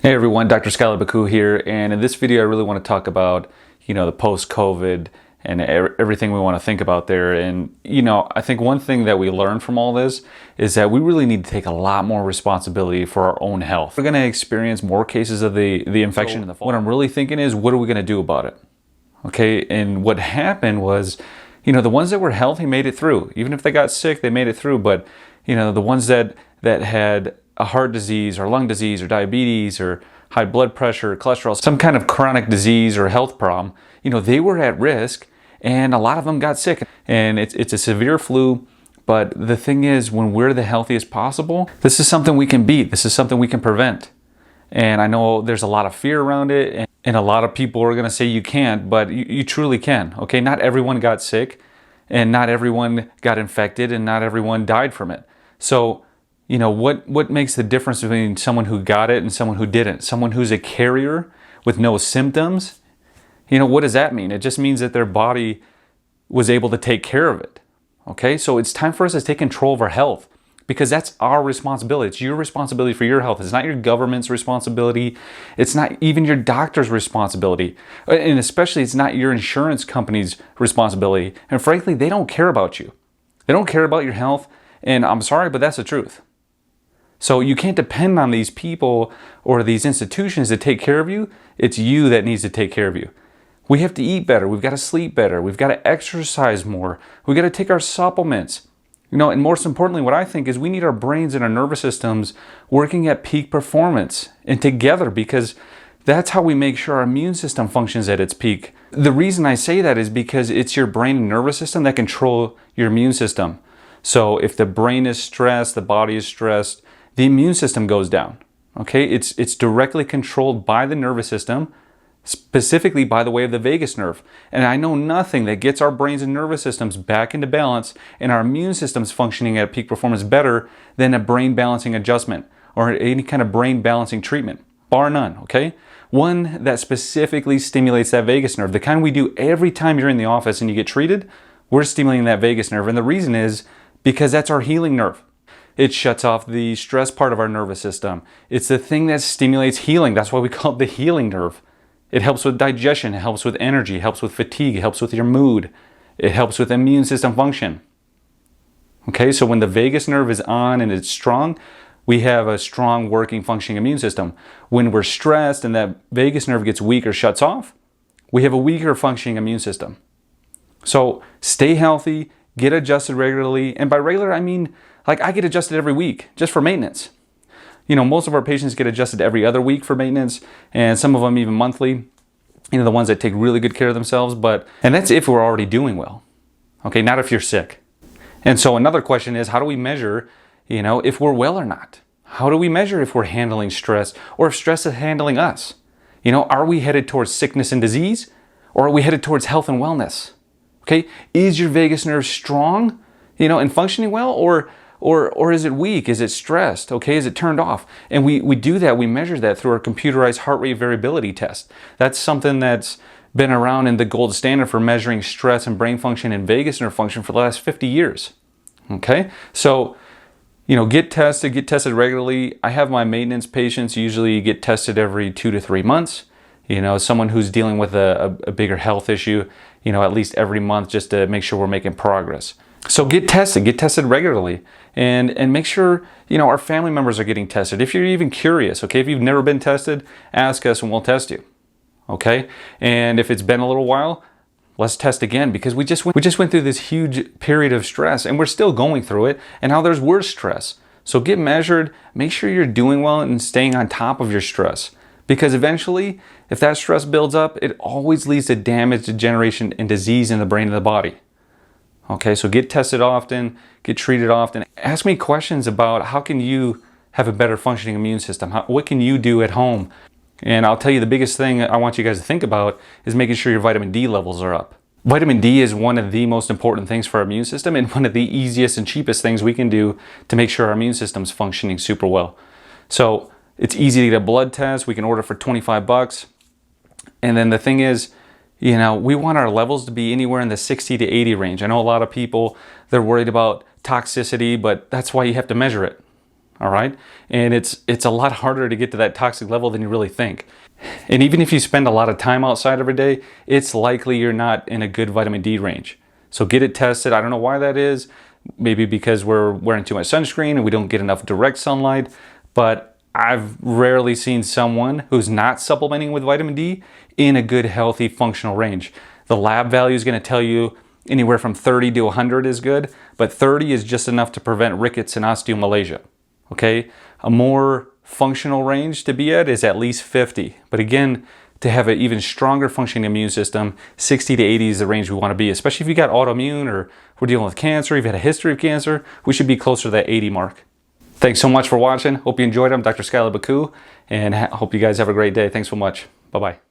Hey everyone, Dr. Skylar Baku here, and in this video I really want to talk about, the post-COVID and everything we want to think about there. And, I think one thing that we learned from all this is that we really need to take a lot more responsibility for our own health. We're going to experience more cases of the infection in the fall. What I'm really thinking is, what are we going to do about it? Okay, and what happened was, the ones that were healthy made it through. Even if they got sick, they made it through. But, the ones that had a heart disease or lung disease or diabetes or high blood pressure, cholesterol, some kind of chronic disease or health problem, they were at risk, and a lot of them got sick. And it's a severe flu, but the thing is, when we're the healthiest possible, this is something we can beat. This is something we can prevent. And I know there's a lot of fear around it, and a lot of people are going to say you can't, but you truly can. Okay, not everyone got sick, and not everyone got infected, and not everyone died from it. So, what makes the difference between someone who got it and someone who didn't? Someone who's a carrier with no symptoms, what does that mean? It just means that their body was able to take care of it. Okay, so it's time for us to take control of our health, because that's our responsibility. It's your responsibility for your health. It's not your government's responsibility. It's not even your doctor's responsibility. And especially, it's not your insurance company's responsibility. And frankly, they don't care about you. They don't care about your health. And I'm sorry, but that's the truth. So you can't depend on these people or these institutions to take care of you. It's you that needs to take care of you. We have to eat better. We've got to sleep better. We've got to exercise more. We've got to take our supplements. And most importantly, what I think is we need our brains and our nervous systems working at peak performance and together, because that's how we make sure our immune system functions at its peak. The reason I say that is because it's your brain and nervous system that control your immune system. So if the brain is stressed, the body is stressed, the immune system goes down. Okay, it's directly controlled by the nervous system, specifically by the way of the vagus nerve. And I know nothing that gets our brains and nervous systems back into balance and our immune systems functioning at peak performance better than a brain balancing adjustment or any kind of brain balancing treatment, bar none. Okay, one that specifically stimulates that vagus nerve, the kind we do every time you're in the office and you get treated. We're stimulating that vagus nerve, and the reason is because that's our healing nerve. It shuts off the stress part of our nervous system. It's the thing that stimulates healing. That's why we call it the healing nerve. It helps with digestion, it helps with energy, it helps with fatigue, it helps with your mood. It helps with immune system function. Okay, so when the vagus nerve is on and it's strong, we have a strong working functioning immune system. When we're stressed and that vagus nerve gets weak or shuts off, we have a weaker functioning immune system. So stay healthy, get adjusted regularly. And by regular, I mean, I get adjusted every week just for maintenance. Most of our patients get adjusted every other week for maintenance, and some of them even monthly. The ones that take really good care of themselves, and that's if we're already doing well. Okay, not if you're sick. And so another question is, how do we measure, if we're well or not? How do we measure if we're handling stress or if stress is handling us? Are we headed towards sickness and disease, or are we headed towards health and wellness? Okay, is your vagus nerve strong, and functioning well, or is it weak? Is it stressed? Okay, is it turned off? And we do that, we measure that through our computerized heart rate variability test. That's something that's been around in the gold standard for measuring stress and brain function and vagus nerve function for the last 50 years. Okay, so, get tested regularly. I have my maintenance patients usually get tested every 2 to 3 months. Someone who's dealing with a bigger health issue, at least every month, just to make sure we're making progress. So get tested regularly, and make sure, our family members are getting tested. If you're even curious, okay, if you've never been tested, ask us and we'll test you, okay? And if it's been a little while, let's test again, because we just went through this huge period of stress, and we're still going through it, and now there's worse stress. So get measured, make sure you're doing well and staying on top of your stress. Because eventually, if that stress builds up, it always leads to damage, degeneration, and disease in the brain and the body. Okay, so get tested often, get treated often. Ask me questions about how can you have a better functioning immune system? What can you do at home? And I'll tell you, the biggest thing I want you guys to think about is making sure your vitamin D levels are up. Vitamin D is one of the most important things for our immune system, and one of the easiest and cheapest things we can do to make sure our immune system's functioning super well. So it's easy to get a blood test. We can order for 25 bucks. And then the thing is, we want our levels to be anywhere in the 60 to 80 range. I know a lot of people, they're worried about toxicity, but that's why you have to measure it. all right? And it's a lot harder to get to that toxic level than you really think. And even if you spend a lot of time outside every day, it's likely you're not in a good vitamin D range. So get it tested. I don't know why that is. Maybe because we're wearing too much sunscreen and we don't get enough direct sunlight. But I've rarely seen someone who's not supplementing with vitamin D in a good, healthy, functional range. The lab value is going to tell you anywhere from 30 to 100 is good, but 30 is just enough to prevent rickets and osteomalacia. Okay? A more functional range to be at least 50. But again, to have an even stronger functioning immune system, 60 to 80 is the range we want to be, especially if you got autoimmune or we're dealing with cancer, you've had a history of cancer, we should be closer to that 80 mark. Thanks so much for watching. Hope you enjoyed it. I'm Dr. Skylar Baku, and hope you guys have a great day. Thanks so much. Bye-bye.